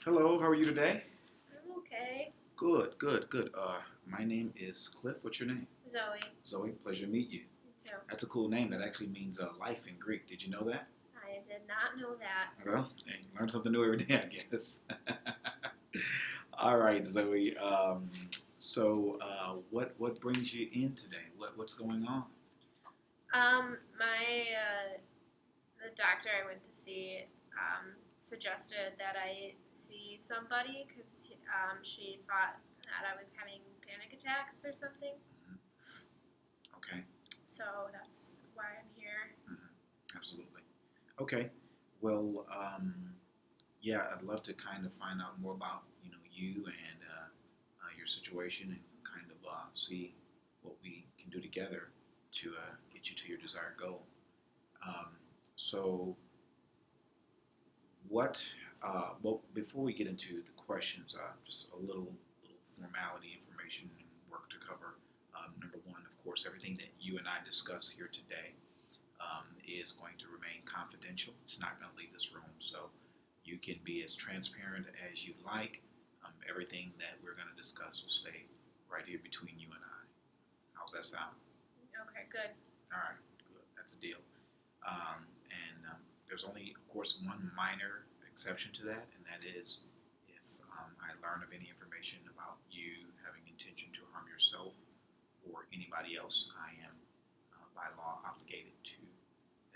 Hello, how are you today? I'm okay. Good, good, good. My name is Cliff. What's your name? Zoe. Zoe, pleasure to meet you. Me too. That's a cool name. That actually means life in Greek. Did you know that? I did not know that. Well, hey, learn something new every day, I guess. All right, Zoe. What brings you in today? What's going on? The doctor I went to see suggested that I see somebody because she thought that I was having panic attacks or something. Okay. So that's why I'm here. Absolutely. Okay. Well, yeah, I'd love to kind of find out more about you and your situation and kind of see what we can do together to get you to your desired goal. Um, so, what? Well, before we get into the questions, just a little formality information and work to cover. Number one, of course, everything that you and I discuss here today is going to remain confidential. It's not going to leave this room, so you can be as transparent as you like. Everything that we're going to discuss will stay right here between you and I. How's that sound? Okay, good. All right, good. That's a deal. There's only, of course, one minor exception to that, and that is if I learn of any information about you having intention to harm yourself or anybody else, I am by law obligated to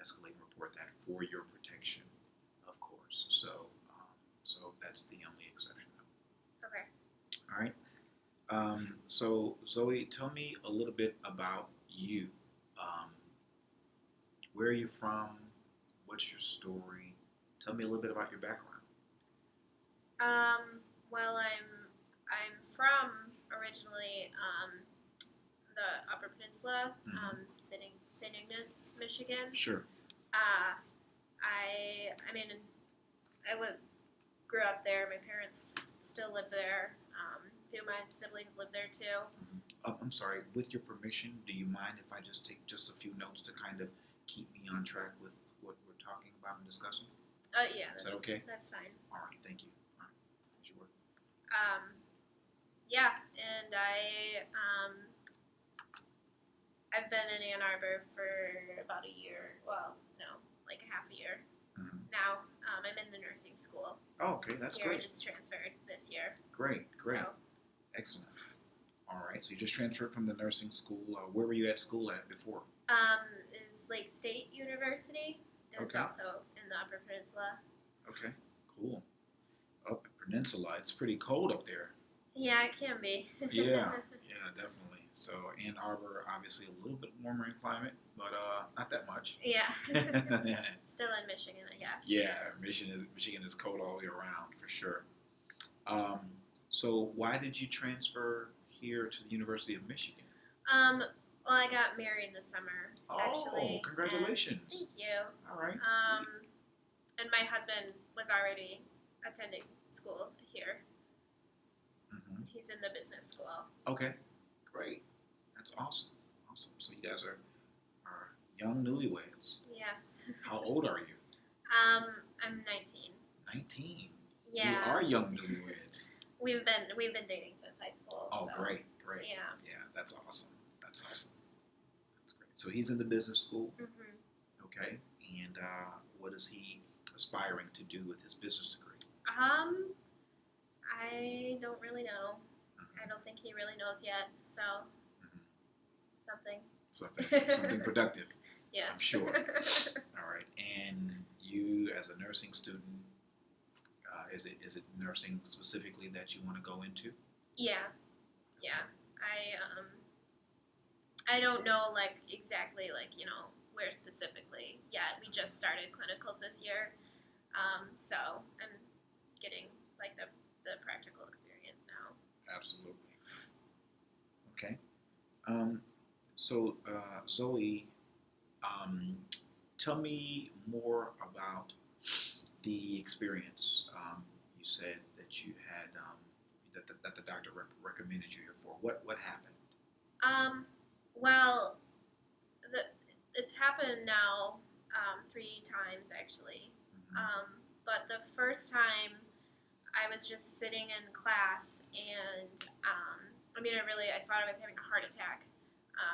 escalate and report that for your protection, of course. So that's the only exception. Okay. All right. So Zoe, tell me a little bit about you. Um, where are you from? What's your story? Tell me a little bit about your background. Well, I'm from originally the Upper Peninsula, St. Ignace, Michigan. Sure. Uh, I mean, I grew up there. My parents still live there. A few of my siblings live there too. I'm sorry. With your permission, do you mind if I just take just a few notes to kind of keep me on track with what we're talking about and discussing? Yeah. Is that okay? That's fine. All right. Thank you. All right. As you were. Yeah, and I've been in Ann Arbor for about a year. Well, no, like a half a year now. I'm in the nursing school. Oh, okay. That's here. great. I just transferred this year. Great. So. Excellent. All right. So you just transferred from the nursing school. Where were you at school at before? Is Lake State University. It's also in the Upper Peninsula. Okay. Cool. Upper Peninsula. It's pretty cold up there. Yeah, it can be. Yeah, definitely. So Ann Arbor, obviously a little bit warmer in climate, but not that much. Yeah. Still in Michigan, I guess. Yeah, Michigan is cold all year round for sure. So why did you transfer here to the University of Michigan? Well, I got married this summer. Actually. Oh, congratulations! Thank you. All right. And my husband was already attending school here. He's in the business school. Okay, great. That's awesome. Awesome. So you guys are young newlyweds. Yes. How old are you? I'm 19. 19. Yeah. You are young newlyweds. We've been dating since high school. Oh, so. Great. Yeah. Yeah, that's awesome. That's great. So he's in the business school. Okay. And what is he aspiring to do with his business degree? I don't really know. I don't think he really knows yet. So something productive. Yes. I'm sure. All right. And you, as a nursing student, is it nursing specifically that you want to go into? Yeah. I don't know exactly where specifically yet. We just started clinicals this year, so I'm getting the practical experience now. Absolutely. Okay. So Zoe, tell me more about the experience. You said that you had that the doctor recommended you here for. What happened? Well, it's happened now 3 times actually. But the first time I was just sitting in class, and I thought I was having a heart attack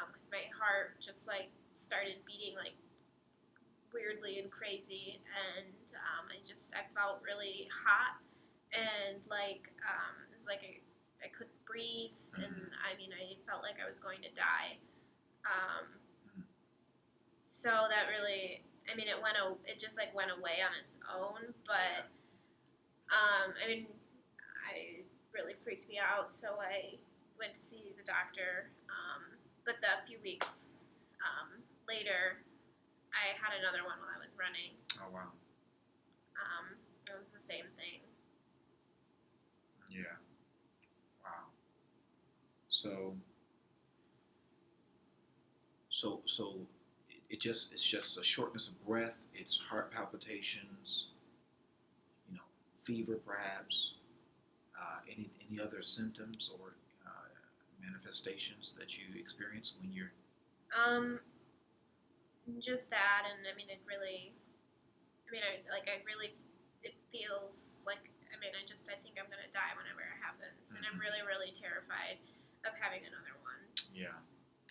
because my heart just like started beating like weirdly and crazy, and I felt really hot, and it was like I couldn't breathe, and I felt like I was going to die. Um, so that really, it just like went away on its own, but I really freaked me out, so I went to see the doctor. But a few weeks later, I had another one while I was running. Oh wow. It was the same thing. Yeah. Wow. So so it's just a shortness of breath. It's heart palpitations. You know, fever perhaps. Any other symptoms or manifestations that you experience when you're Just that, and it really, it feels like, I think I'm gonna die whenever it happens, and I'm really, really terrified of having another one. Yeah,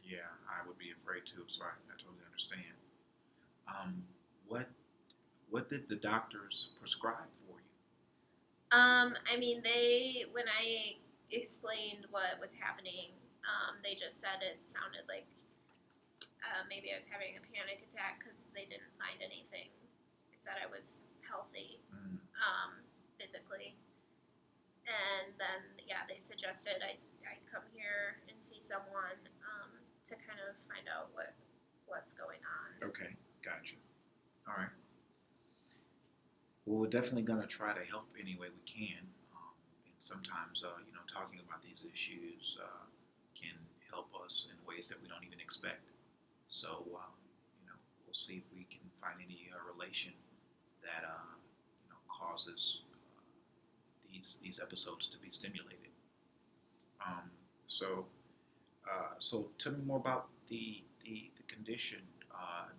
yeah, I would be afraid too. So I totally understand. Um, what did the doctors prescribe for you? When I explained what was happening, they just said it sounded like maybe I was having a panic attack because they didn't find anything. They said I was healthy physically. And then, yeah, they suggested I come here and see someone to kind of find out what's going on. Okay, gotcha. All right. Well, we're definitely going to try to help any way we can. And sometimes, talking about these issues can help us in ways that we don't even expect. So, we'll see if we can find any relation that, causes these episodes to be stimulated. Um, so, so tell me more about the condition.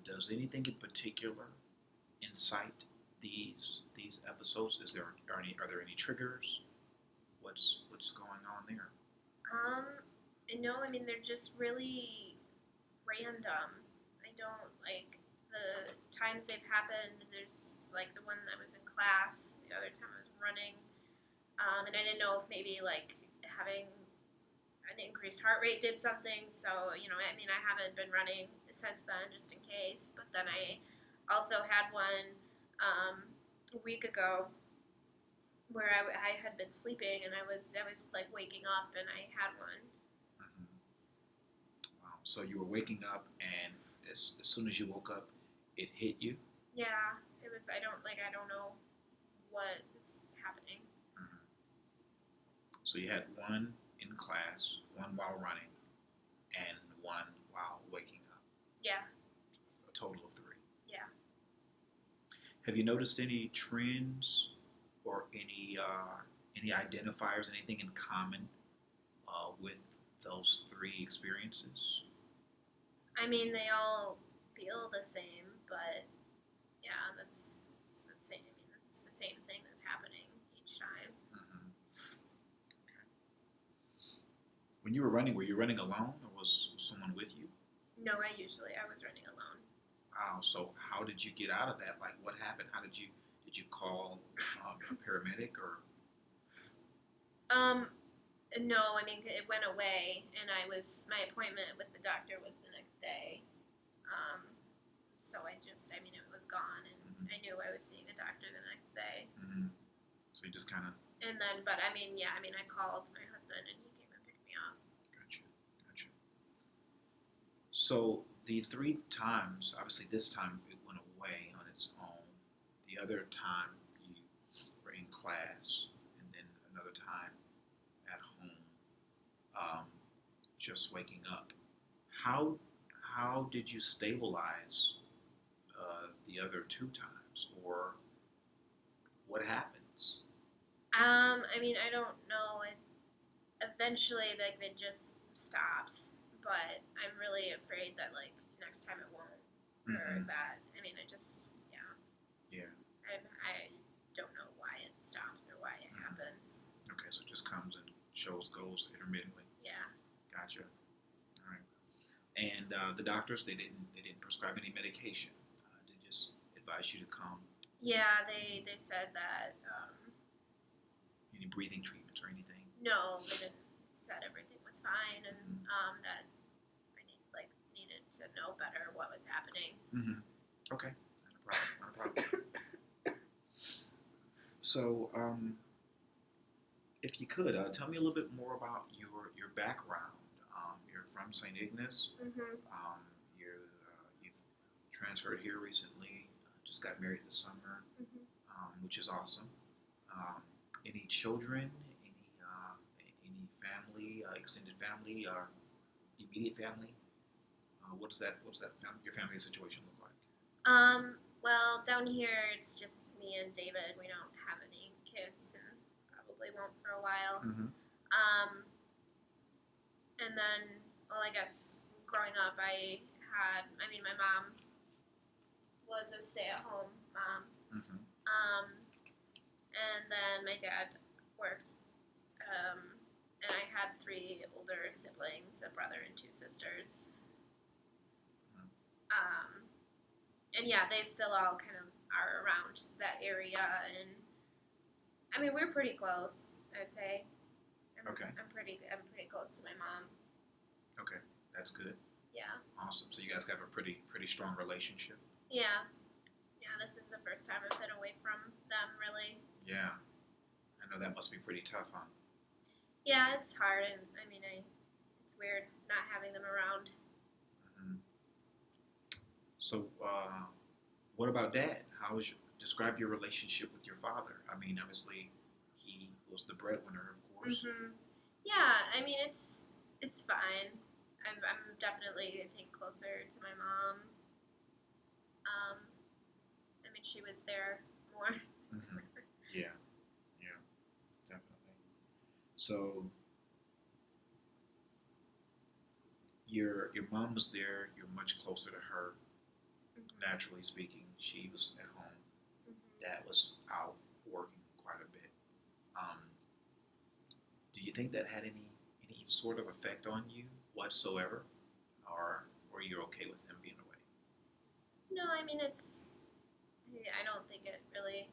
Does anything in particular incite these episodes? Are there any triggers? What's going on there? No, they're just really random. I don't like the times they've happened. There's like the one that was in class, the other time I was running, and I didn't know if maybe like having an increased heart rate did something. So I haven't been running since then, just in case. But then I also had one a week ago where I had been sleeping, and I was like waking up, and I had one. Mhm. Wow. So you were waking up, and as soon as you woke up, it hit you. Yeah, it was. I don't know what is happening. Mhm. So you had one in class, one while running, and one while waking up. Yeah, A total of three. yeah. Have you noticed any trends or any identifiers, anything in common with those three experiences? They all feel the same, but yeah, it's the same. It's the same thing that's happening each time. Hmm. Okay. When you were running, were you running alone, or was someone with you? No, I was running alone. Wow. So how did you get out of that? Like, what happened? How did you call a paramedic or? Um, no, it went away, and my appointment with the doctor was the next day. Um, so it was gone, and Mhm. I knew I was seeing a doctor the next day. Hmm. So you just kind of And then, but I called my husband, and he came and picked me up. gotcha. So the three times, obviously this time it went away on its own. The other time you were in class, and then another time at home, um, just waking up. How how did you stabilize the other two times, or what happens? I don't know. Eventually, like, it just stops. But I'm really afraid that, like, next time it won't. Or Hmm. that, I just, yeah. Yeah. I don't know why it stops or why it happens. so it just comes and goes intermittently. Yeah. Gotcha. All right. And the doctors, they didn't prescribe any medication. They just advise you to come. Yeah, they said that Any breathing treatments or anything? no, they didn't. Said everything was fine, and Mm-hmm. that I needed to know better what was happening. Mm-hmm. Okay. Not a problem. Not a problem. So, if you could tell me a little bit more about your background. You're from St. Ignace. Mhm. You've transferred here recently. Just got married this summer, Mhm. which is awesome. Um, any children? Any family? Extended family? Immediate family? Your family situation look like? Well, down here it's just me and David. We don't have any kids, and probably won't for a while. Mm-hmm. Um, and then, well, I guess growing up, my mom was a stay-at-home mom. Mm-hmm. And then my dad worked. And I had 3 older siblings, a brother and 2 sisters. And yeah, they still all kind of are around that area, and I mean we're pretty close. I'd say. Okay. I'm pretty close to my mom. Okay, that's good. Yeah. Awesome. So you guys have a pretty strong relationship. Yeah. Yeah. This is the first time I've been away from them, really. Yeah. I know that must be pretty tough, huh? Yeah, it's hard, and it's weird not having them around. Mm-hmm. So, what about Dad? Describe your relationship with your father? I mean, obviously, he was the breadwinner, of course. Mhm. Yeah, I mean it's fine. I'm definitely I think closer to my mom. I mean she was there more. Mm-hmm. Yeah, yeah, definitely. So your mom was there. You're much closer to her, naturally speaking. She was at home. Mhm. Dad was out working quite a bit. Um, do you think that had any sort of effect on you whatsoever, or were you okay with him being away? No, I mean I don't think it really.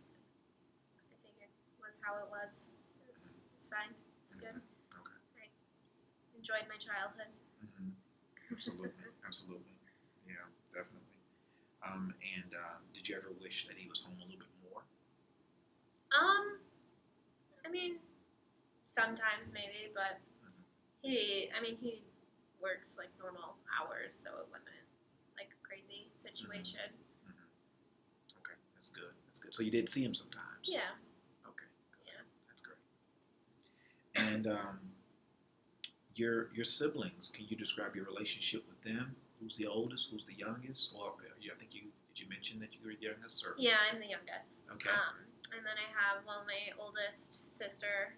I think it was how it was. It's fine. It's good. Mm-hmm. Okay. I enjoyed my childhood. Mm-hmm. Absolutely, absolutely. Yeah, definitely. And did you ever wish that he was home a little bit more? Um, I mean sometimes maybe, but Mm-hmm. he works like normal hours, so it wasn't like a crazy situation. Mm-hmm. Okay, that's good. That's good. So you did see him sometimes. Yeah. Okay, good. Yeah. That's great. And your siblings, can you describe your relationship with them? Who's the oldest? Who's the youngest? Or I think did you mention that you were the youngest? Or Yeah, I'm the youngest. okay. And then I have my oldest sister,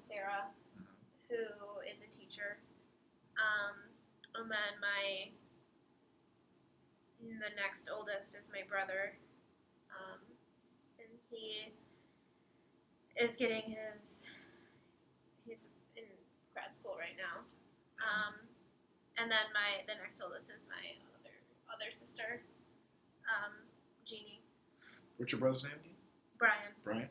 Sarah, Mm-hmm. who is a teacher. And then the next oldest is my brother, and he is getting he's in grad school right now. And then the next oldest is my other sister, Jeannie. What's your brother's name again? Brian. Brian.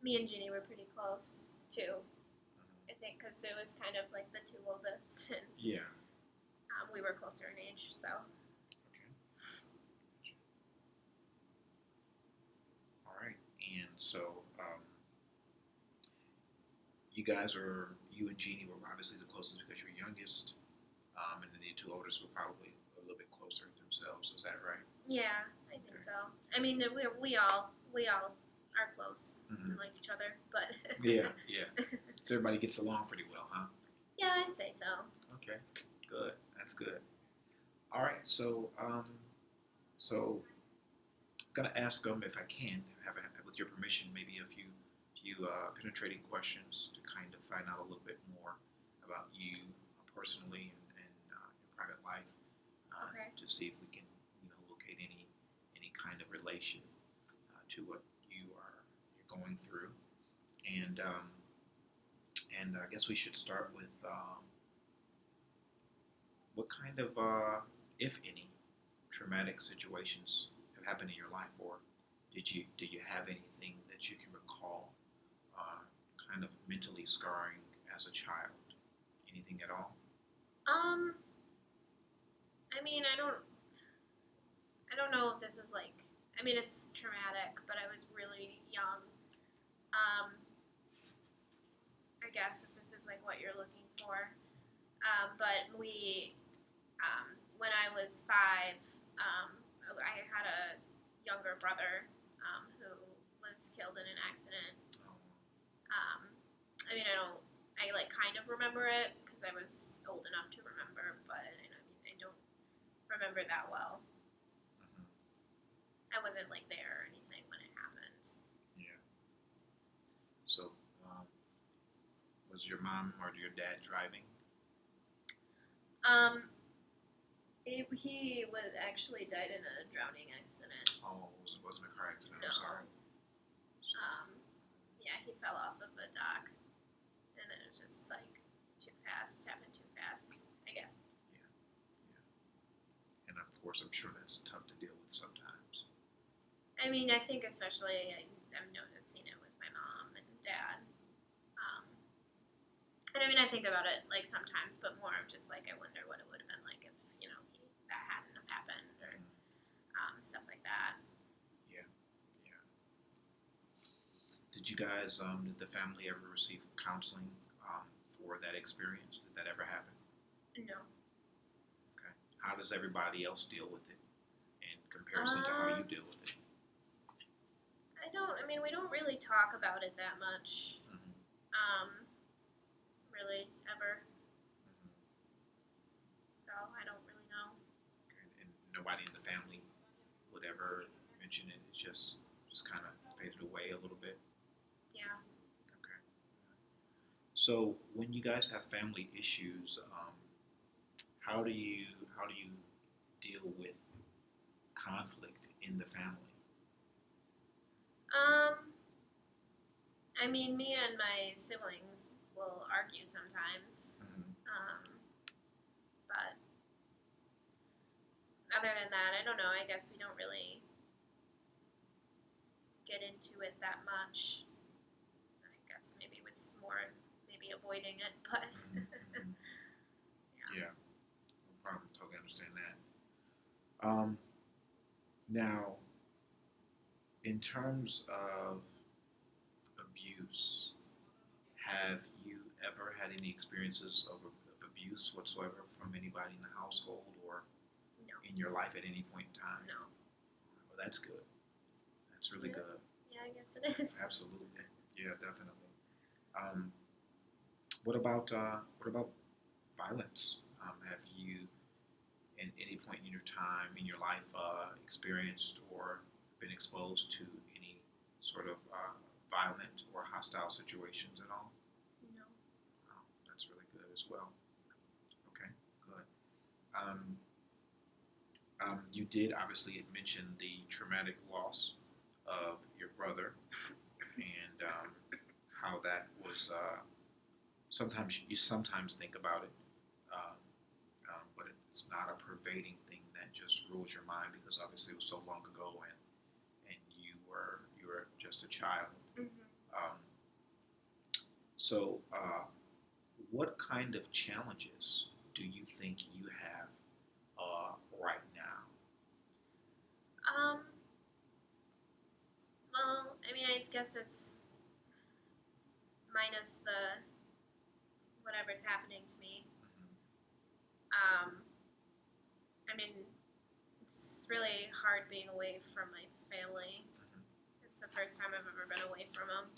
Me and Jeannie were pretty close too. Mm-hmm. I think because it was kind of like the 2 oldest, and Yeah. we were closer in age. So Okay. Gotcha. All right. And so you and Jeannie were obviously the closest because you're youngest, and then the 2 oldest were probably a little bit closer themselves. Is that right? yeah, I think Okay. so. I mean we all are close Mm-hmm. and like each other, but Yeah, yeah. So everybody gets along pretty well, huh? yeah, I'd say so. Okay, good. That's good. All right. So I'm gonna ask them if I can with your permission, maybe a few penetrating questions to kind of find out a little bit more about you personally and your private life, Okay. to see if we can locate any kind of relation to what you're going through And I guess we should start with what kind of, if any, traumatic situations have happened in your life, or did you have anything that you can recall, kind of mentally scarring as a child? Anything at all? Um, I mean, I don't know if this is like, I mean, it's traumatic, but I was really young. Um, I guess if this is like what you're looking for. But when I was 5, I had a younger brother who was killed in an accident. Um, I mean, I like kind of remember it because I was old enough to remember, but I don't remember that well. Mhm. I wasn't like there or anything when it happened. Yeah. So, was your mom or your dad driving? He was actually died in a drowning accident. Oh, it wasn't a car accident. No. I'm sorry. Yeah, he fell off of a dock, and it was just like too fast, happened too fast, I guess. Yeah. And of course, I'm sure that's tough to deal with sometimes. I mean, I think especially I've seen it with my mom and dad. And I mean, I think about it like sometimes, but more of just like I wonder what it would have been like if that hadn't have happened or stuff like that. Yeah. Yeah. Did you guys, did the family ever receive counseling for that experience? Did that ever happen? No. Okay. How does everybody else deal with it in comparison to how you deal with it? I mean, we don't really talk about it that much. Mm-hmm. Really, ever. Mm-hmm. So I don't really know. Okay. And nobody in the family would ever mention it. It's just kind of faded away a little bit. Yeah. Okay. So when you guys have family issues, how do you deal with conflict in the family? I mean, me and my siblings will argue sometimes. Mm-hmm. But other than that, I don't know. I guess we don't really get into it that much. I guess maybe it's more maybe avoiding it, but Mm-hmm. yeah. Yeah, no problem. Totally understand that. Now, in terms of abuse, have you ever had any experiences of abuse whatsoever from anybody in the household or No. in your life at any point in time? No. Well, that's good. That's really good. Yeah, I guess it is. Absolutely. Yeah, definitely. Um, what about violence? Have you, in any point in your time in your life, experienced or been exposed to any sort of violent or hostile situations at all? No. Oh, that's really good as well. Okay, good. Um, you did obviously mention the traumatic loss of your brother and how that was. Sometimes you sometimes think about it, um, but it's not a pervading thing that just rules your mind because obviously it was so long ago and you were just a child. Mm-hmm. Um, so, what kind of challenges do you think you have right now? Well, I mean, I guess it's minus the whatever's happening to me. Mm-hmm. I mean, it's really hard being away from my family. Mm-hmm. It's the first time I've ever been away from them.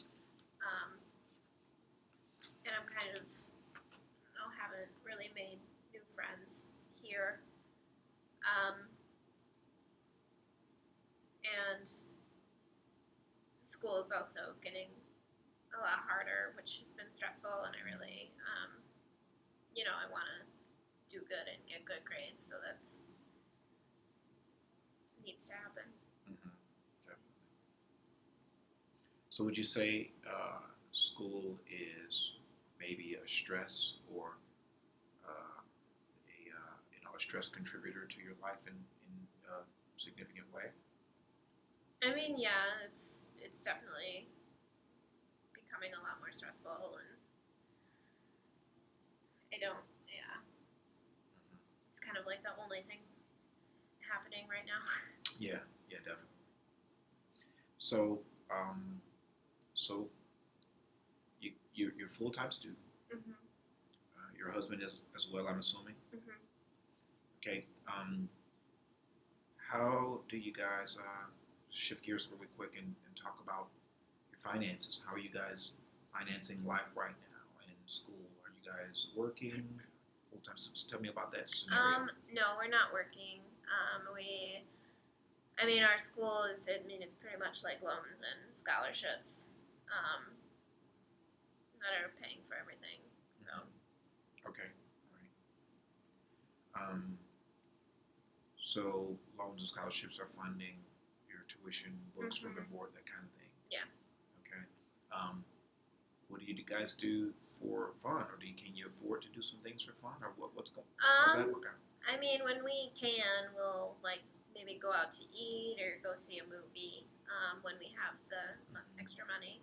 And I'm kind of, haven't really made new friends here. And school is also getting a lot harder, which has been stressful, and I really, I want to do good and get good grades, so that's needs to happen. Mm-hmm. Definitely. So would you say school is maybe a stress or a stress contributor to your life in a significant way? I mean, yeah, it's definitely becoming a lot more stressful, and I don't, yeah, it's kind of like the only thing happening right now. Yeah, yeah, definitely. So, so you're a full time student. Mhm. Your husband is as well, I'm assuming. Mhm. Okay. How do you guys shift gears really quick and talk about your finances? How are you guys financing life right now in school? Are you guys working full time? Tell me about that scenario. No, we're not working. I mean, our school is. I mean, it's pretty much like loans and scholarships that are paying for everything. So, Okay. All right. So loans and scholarships are funding your tuition, books, room and board, that kind of thing. yeah. Okay. What do you guys do for fun, or can you afford to do some things for fun, or what's going? How's that work out? I mean, when we can, we'll like maybe go out to eat or go see a movie when we have the extra money.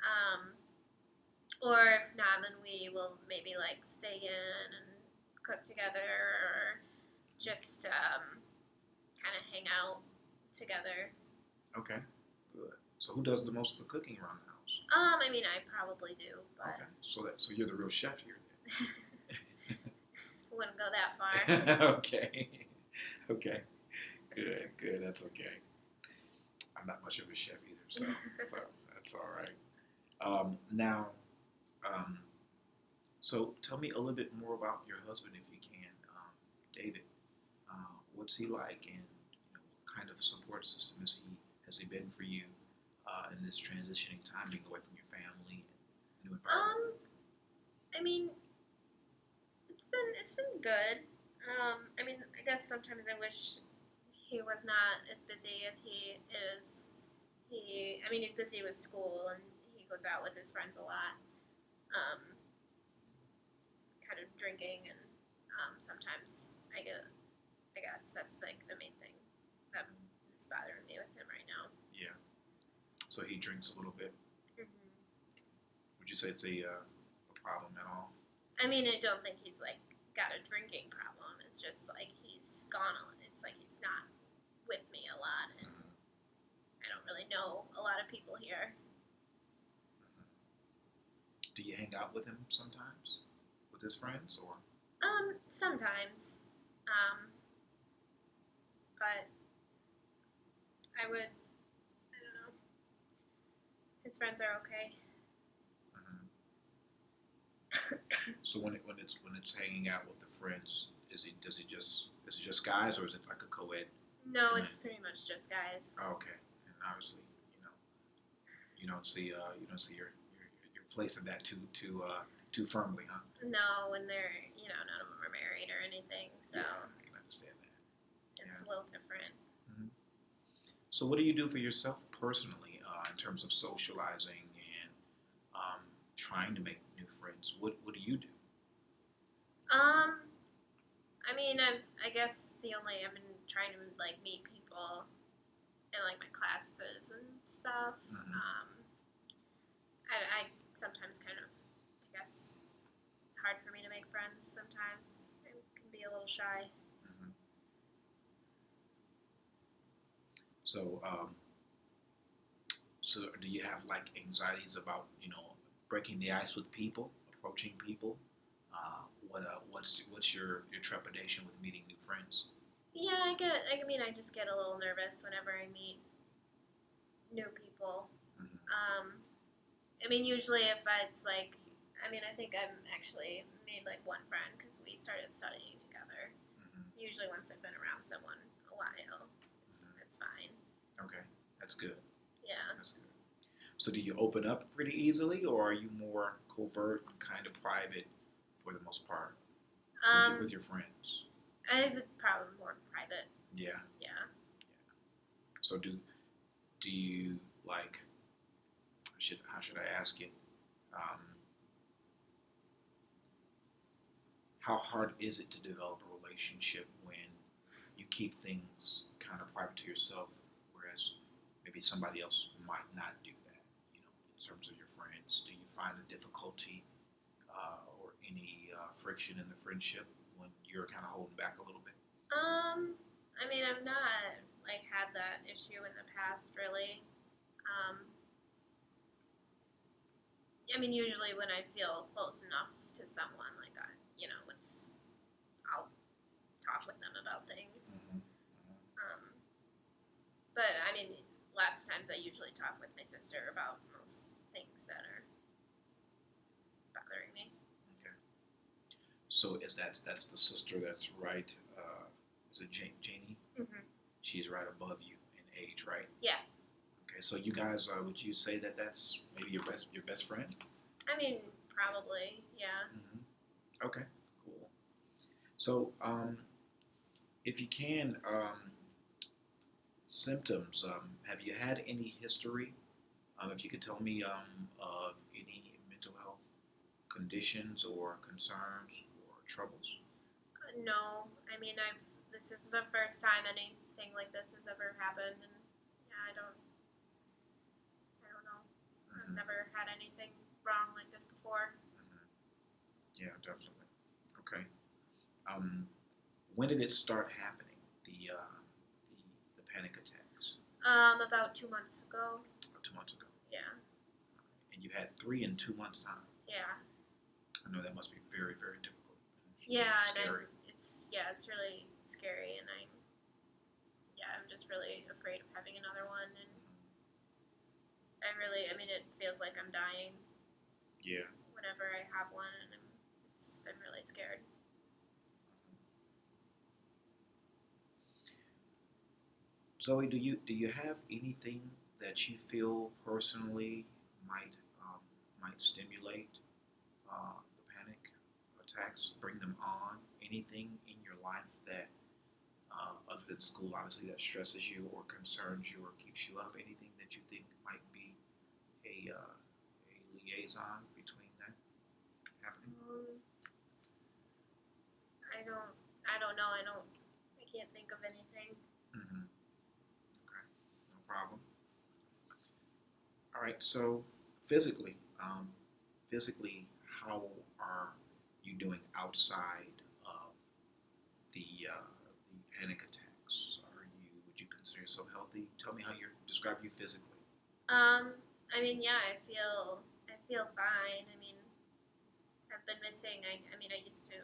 Um, or if not, then we will maybe like stay in and cook together or just kind of hang out together. Okay, good. So who does the most of the cooking around the house? I mean, I probably do, but Okay, so you're the real chef here then. wouldn't go that far. Okay, okay, good. That's okay. I'm not much of a chef either, so that's all right. Now, um, so tell me a little bit more about your husband, if you can, David. What's he like, and what kind of support system has he been for you in this transitioning time, being away from your family and new environment? I mean, it's been good. I mean, I guess sometimes I wish he was not as busy as he is. I mean, he's busy with school and he goes out with his friends a lot. Um, kind of drinking and sometimes I guess that's like the main thing that is bothering me with him right now. Yeah. So he drinks a little bit. Mm-hmm. Would you say it's a problem at all? I mean, I don't think he's like got a drinking problem. It's just like he's gone on. It's like he's not with me a lot, and I don't really know a lot of people here. Do you hang out with him sometimes, with his friends, or? Sometimes, but I don't know. His friends are okay. So when it's hanging out with the friends, is it just guys, or is it like a co-ed? No, it's pretty much just guys. Oh, okay, and obviously, you don't see your place in that too firmly, huh? No, and they're none of them are married or anything, so Yeah, I can understand that. it's Yeah. a little different. Mm-hmm. So what do you do for yourself personally in terms of socializing and trying to make new friends? What do you do? I mean, I guess I've been trying to like meet people in like my classes and stuff. Mm-hmm. I sometimes kind of, I guess it's hard for me to make friends sometimes. I can be a little shy. Mm-hmm. So do you have like anxieties about breaking the ice with people, approaching people? What's your trepidation with meeting new friends? Yeah, I just get a little nervous whenever I meet new people. Mm-hmm. I mean, usually if it's like, I mean, I think I've actually made like one friend because we started studying together. Mm-hmm. Usually once I've been around someone a while, it's fine. Okay, that's good. Yeah. That's good. So do you open up pretty easily, or are you more covert and kind of private for the most part with your friends? I would probably more private. Yeah. Yeah. So do you like? How should I ask it? Um, how hard is it to develop a relationship when you keep things kind of private to yourself, whereas maybe somebody else might not do that? You know, in terms of your friends, do you find a difficulty or any friction in the friendship when you're kind of holding back a little bit? I mean, I've not like had that issue in the past, really. Um, I mean, usually when I feel close enough to someone, like I'll talk with them about things. Mm-hmm. Um, but I mean, lots of times I usually talk with my sister about most things that are bothering me. Okay. So is that's the sister that's right? Is it Janie? Mm-hmm. She's right above you in age, right? Yeah. Okay. So you guys, would you say that that's maybe your best friend? I mean, probably, yeah. Mm-hmm. Okay. Cool. So if you can, symptoms. Have you had any history? If you could tell me of any mental health conditions or concerns or troubles. No, I mean, this is the first time anything like this has ever happened, and yeah, I don't know. I've Mm-hmm. never had anything wrong like this before. Mm-hmm. Yeah, definitely. Okay. Um, when did it start happening? The panic attacks. About 2 months ago. About 2 months ago. Yeah. And you had three in 2 months' time. Yeah. I know that must be very, very difficult. Yeah, Scary. and it's really scary, and I'm just really afraid of having another one, and I mean, it feels like I'm dying. Yeah. Whenever I have one, and I'm really scared. Zoe, do you have anything that you feel personally might might stimulate the panic attacks, bring them on? Anything in your life that, other than school, obviously, that stresses you or concerns you or keeps you up? Anything that you think might be a liaison between that happening? I don't know. I can't think of anything. Mm-hmm. Okay, no problem. All right. So physically, physically, how are you doing outside of the panic attacks? Would you consider yourself healthy? Tell me how you describe you physically. I mean, yeah, I feel fine. I mean, I've been missing. I mean, I used to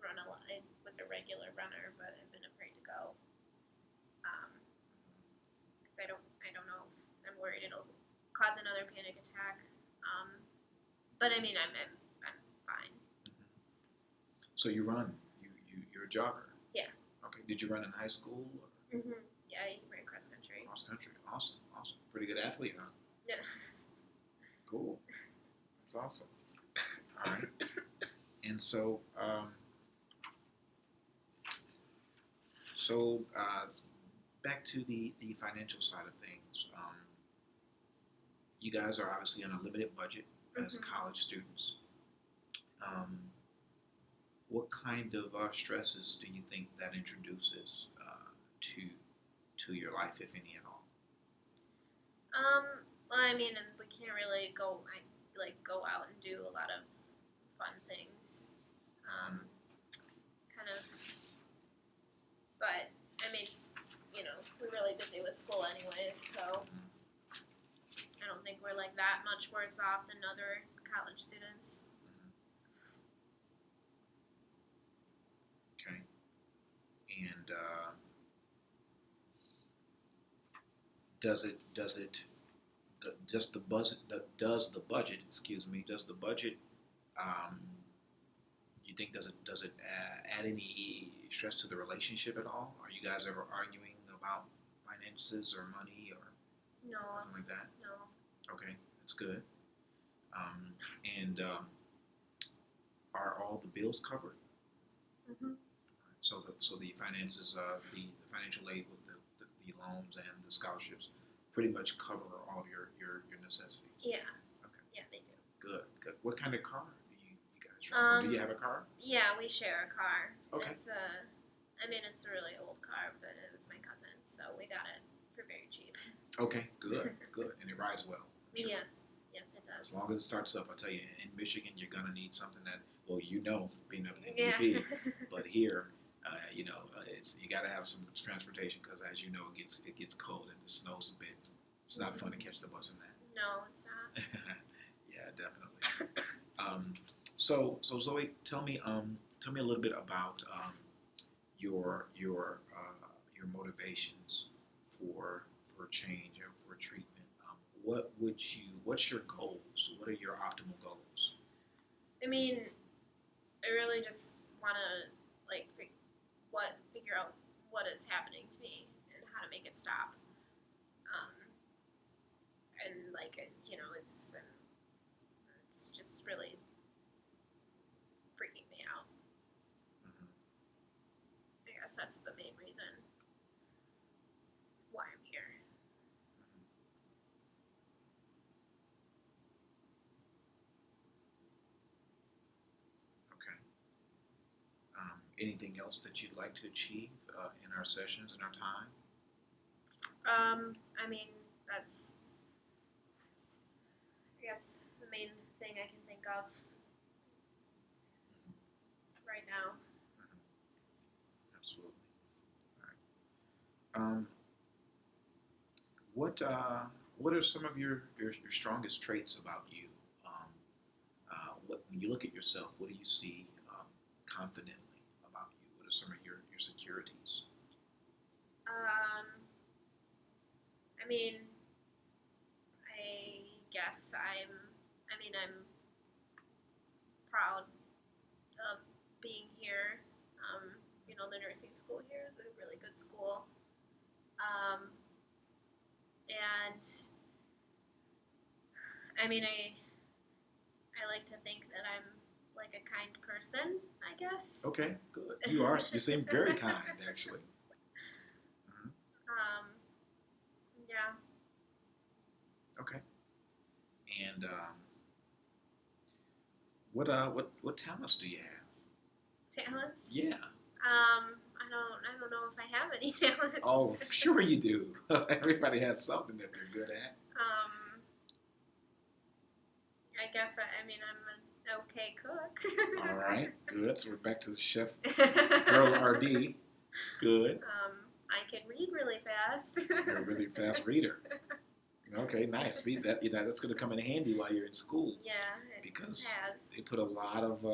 run a lot. I was a regular runner, but I've been afraid to go. Because I don't know if I'm worried it'll cause another panic attack. But I mean, I'm fine. So you run. You're a jogger. Yeah. Okay. Did you run in high school or Yeah, I ran cross country. cross country? Awesome. Awesome. Pretty good athlete, huh? Yeah. Cool. That's awesome. All right. And so, back to the financial side of things. You guys are obviously on a limited budget as college students. Um, what kind of stresses do you think that introduces to your life, if any at all? Well, I mean, and we can't really go out and do a lot of fun things. Kind of, but I mean, we're really busy with school anyways, so I don't think we're like that much worse off than other college students. Okay. And does the budget, excuse me, does the budget, um, you think, does it add any stress to the relationship at all? Are you guys ever arguing about finances or money or No, something like that? no. Okay, that's good. And are all the bills covered? So the finances, the financial aid with the loans and the scholarships pretty much cover all of your necessities. Yeah. Okay, Yeah, they do. good. kind of car do you guys drive? Do you have a car? Yeah, we share a car. Okay. It's it's a really old car, but it was my cousin's, so we got it for very cheap. Okay, good, good, and it rides well. Sure. Yes, it does. As long as it starts up, I tell you, in Michigan, you're gonna need something that, well, being up in the Yeah. MVP, but here, it's you got to have some transportation because, as you know, it gets cold and it snows a bit. It's not fun to catch the bus in that. No, it's not. Yeah, definitely. So Zoe, tell me a little bit about your motivations for change or for treatment. What's your goals? What are your optimal goals? I mean, I really just want to figure out what is happening to me and how to make it stop. And it's just really freaking me out. Mm-hmm. I guess that's the main reason why I'm here. Okay. Anything else that you'd like to achieve in our sessions and our time? That's I guess the main thing I can think of right now. Mm-hmm. Absolutely. All right. What are some of your strongest traits about you? When you look at yourself, what do you see confidently about you? What are some of your securities? I guess I'm proud of being here. The nursing school here is a really good school. And I like to think that I'm like a kind person, I guess. Okay, good. You are. You seem very kind, actually. Mm-hmm. Yeah. Okay. And what talents do you have? Talents? Yeah. I don't know if I have any talents. Oh, sure you do. Everybody has something that they're good at. I guess I'm an okay cook. All right, good. So we're back to the chef girl RD. Good. I can read really fast. You're a really fast reader. Okay, nice. That's going to come in handy while you're in school. Yeah, because has. they put a lot of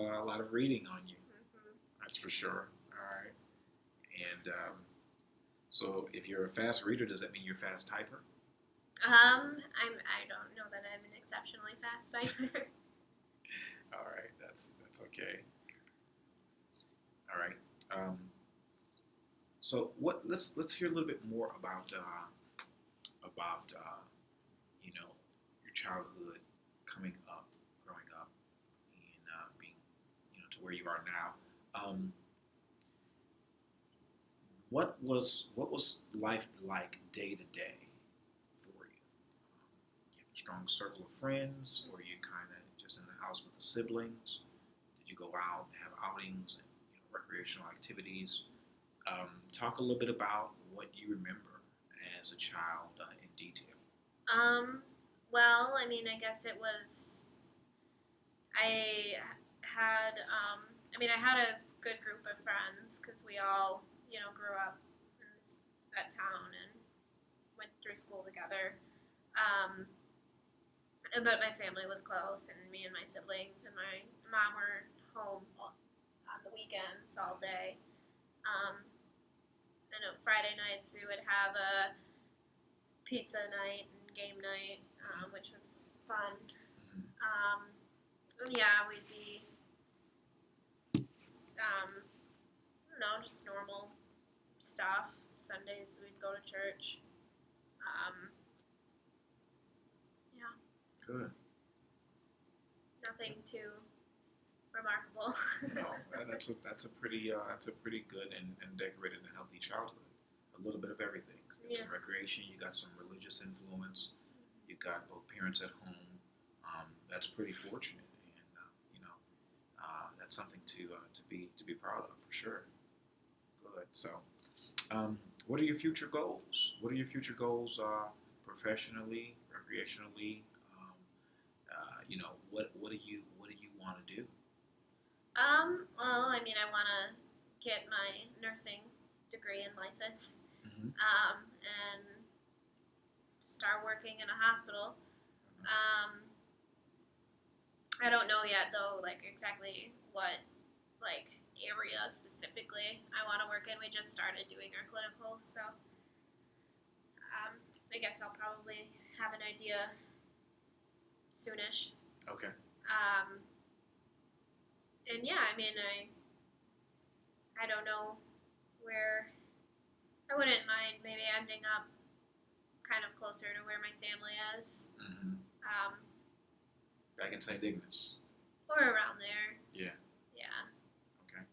reading on you. Mm-hmm. That's for sure. All right. And so, if you're a fast reader, does that mean you're a fast typer? I don't know that I'm an exceptionally fast typer. All right, that's okay. All right. So let's hear a little bit more about your childhood, growing up, and being to where you are now. What was life like day to day for you? You have a strong circle of friends, or you kind of just in the house with the siblings? Did you go out and have outings and recreational activities? Talk a little bit about what you remember as a child in detail. Well, I guess it was. I had a good group of friends because we all grew up in that town and went through school together. But my family was close, and me and my siblings and my mom were home on the weekends all day. I know Friday nights we would have a pizza night and game night, which was fun. Yeah, we'd be, I don't know, just normal stuff. Sundays we'd go to church. Yeah. Good. Nothing too remarkable. No, that's a pretty good and decorated and healthy childhood. A little bit of everything. You got some recreation. You got some religious influence. You got both parents at home. That's pretty fortunate. And that's something to be proud of for sure. Good. So, what are your future goals? What are your future goals, professionally, recreationally? Um, what do you want to do? Well, I mean, I want to get my nursing degree and license, Mm-hmm. and start working in a hospital. Um, I don't know yet though, like exactly what like area specifically I want to work in. We just started doing our clinicals, so I guess I'll probably have an idea soonish. Okay. Um, and yeah, I mean, I don't know where I wouldn't mind maybe ending up kind of closer to where my family is, Mm-hmm. um, Back in St. Ignace. or around there. Yeah. Yeah, Okay.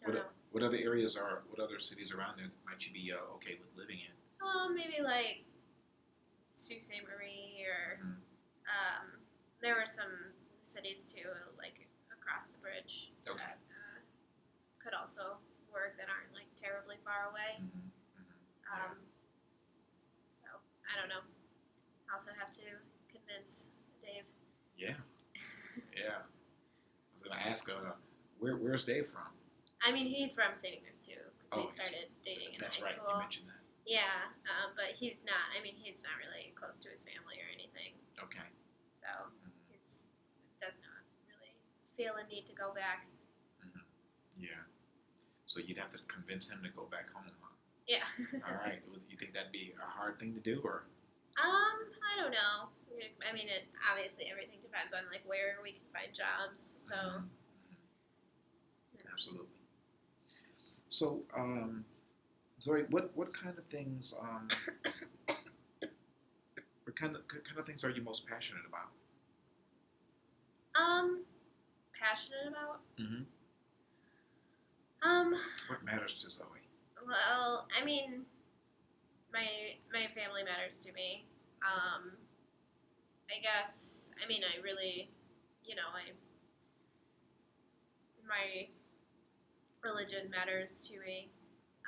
don't know. What other areas are? What other cities around there might you be okay with living in? Maybe like Sault Ste. Marie, or Mm-hmm. there were some cities too, like across the bridge, Okay. that could also work that aren't like terribly far away. Mm-hmm. Mm-hmm. Um, so I don't know. I also have to convince Dave. Yeah. Yeah. I was gonna ask, where's Dave from? I mean, he's from St. Ignace too, because Oh, we started dating in that's high right. school. You mentioned that. Yeah, but he's not. I mean, he's not really close to his family or anything, Okay. so Mm-hmm. he does not really feel a need to go back. Mm-hmm. Yeah. So you'd have to convince him to go back home, huh? Yeah. All right. You think that'd be a hard thing to do, or? I don't know. I mean, it obviously everything depends on like where we can find jobs. So. Mm-hmm. Absolutely. So, Zoe, what kind of things, what kind of things are you most passionate about? Passionate about. Mm-hmm. Um. What matters to Zoe? Well, I mean, my family matters to me. I guess. I mean, I really, my religion matters to me.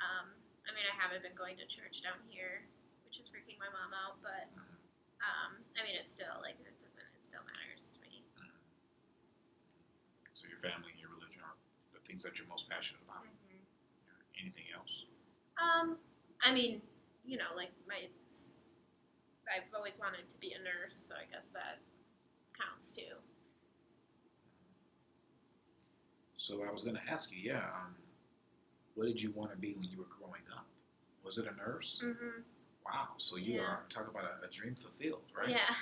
I mean, I haven't been going to church down here, which is freaking my mom out. But I mean, it's still like it doesn't. It still matters to me. So your family and your religion are the things that you're most passionate about. Mm-hmm. Anything else? I mean, like I've always wanted to be a nurse, so I guess that counts too. So I was going to ask you, yeah, what did you want to be when you were growing up? Was it a nurse? Mm-hmm. Wow. So you Yeah. are talk about a dream fulfilled, right? Yeah.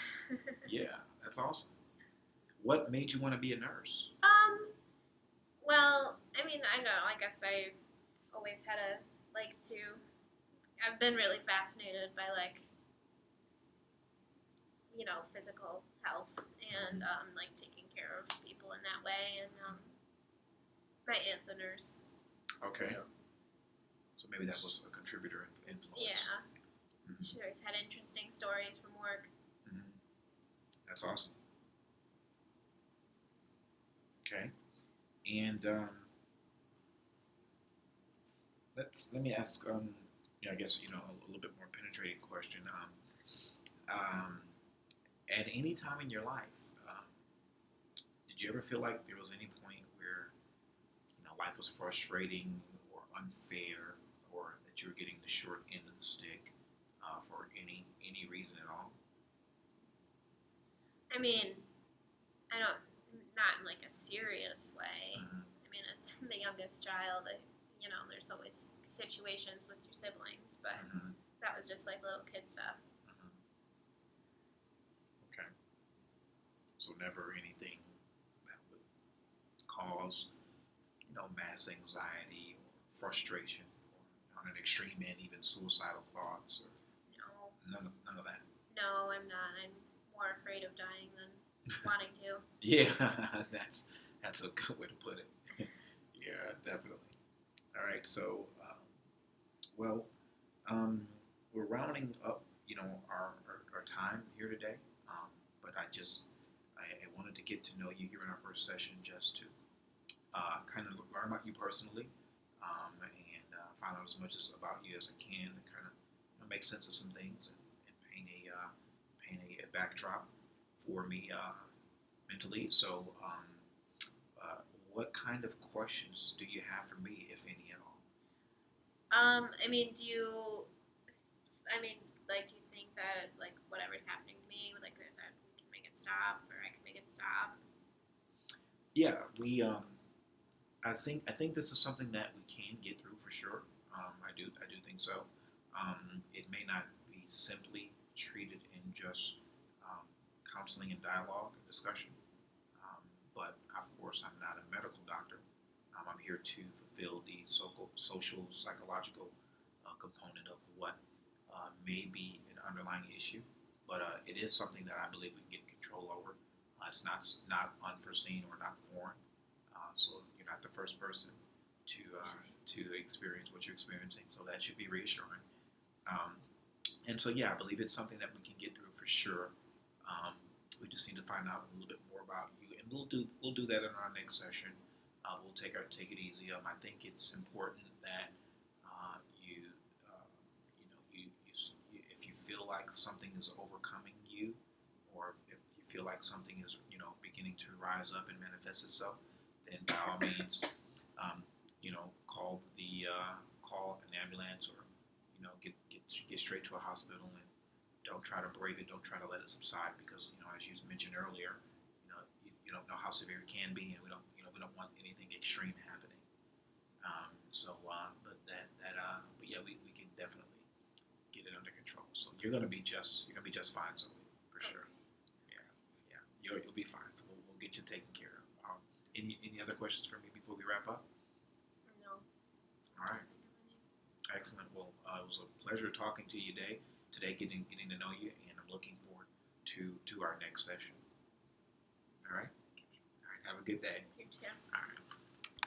Yeah, that's awesome. What made you want to be a nurse? Well, I mean, I know. I guess I always had a like to. I've been really fascinated by like physical health and like taking care of people in that way. And my aunt's a nurse. Okay. Too. So maybe that was a contributor influence. Yeah. Mm-hmm. She always had interesting stories from work. Mm-hmm. That's awesome. Okay. And let me ask. I guess a little bit more penetrating question. At any time in your life, did you ever feel like there was any point where life was frustrating or unfair, or that you were getting the short end of the stick for any reason at all? I mean, I don't, not in like a serious way. Mm-hmm. I mean, as the youngest child, there's always situations with your siblings, but Mm-hmm. that was just like little kid stuff. Mm-hmm. Okay. So never anything that would cause mass anxiety or frustration, or on an extreme end, even suicidal thoughts, or No, none of that. no, I'm not. I'm more afraid of dying than wanting to. Yeah, that's a good way to put it. Yeah, definitely. All right, so we're rounding up, our time here today. But I wanted to get to know you here in our first session, just to kind of learn about you personally, and find out as much as about you as I can to kind of make sense of some things and paint a backdrop for me mentally. So, what kind of questions do you have for me, if any at all? I mean, like, do you think that, like, whatever's happening to me, like, that we can make it stop, or I can make it stop? Yeah, we. I think this is something that we can get through for sure. I do think so. It may not be simply treated in just counseling and dialogue and discussion, but of course I'm not a medical doctor. I'm here to fulfill the social psychological component of what may be an underlying issue, but it is something that I believe we can get control over. It's not unforeseen or not foreign. So you're not the first person to experience what you're experiencing. So that should be reassuring. Um, and so yeah, I believe it's something that we can get through for sure. We just need to find out a little bit more about you, and we'll do that in our next session. We'll take it easy. I think it's important that you if you feel like something is overcoming you, or if you feel like something is beginning to rise up and manifest itself, then by all means, call an ambulance, or get straight to a hospital, and don't try to brave it. Don't try to let it subside, because as you mentioned earlier, you don't know how severe it can be, and we don't want anything extreme happening. But yeah, we can definitely get it under control. So you're gonna be just fine, so for sure. Yeah, yeah, you'll be fine. So we'll get you taken care of. Any other questions for me before we wrap up? No. All right, excellent. Well, it was a pleasure talking to you today, getting to know you, and I'm looking forward to our next session. All right, all right. Have a good day. You too. All right.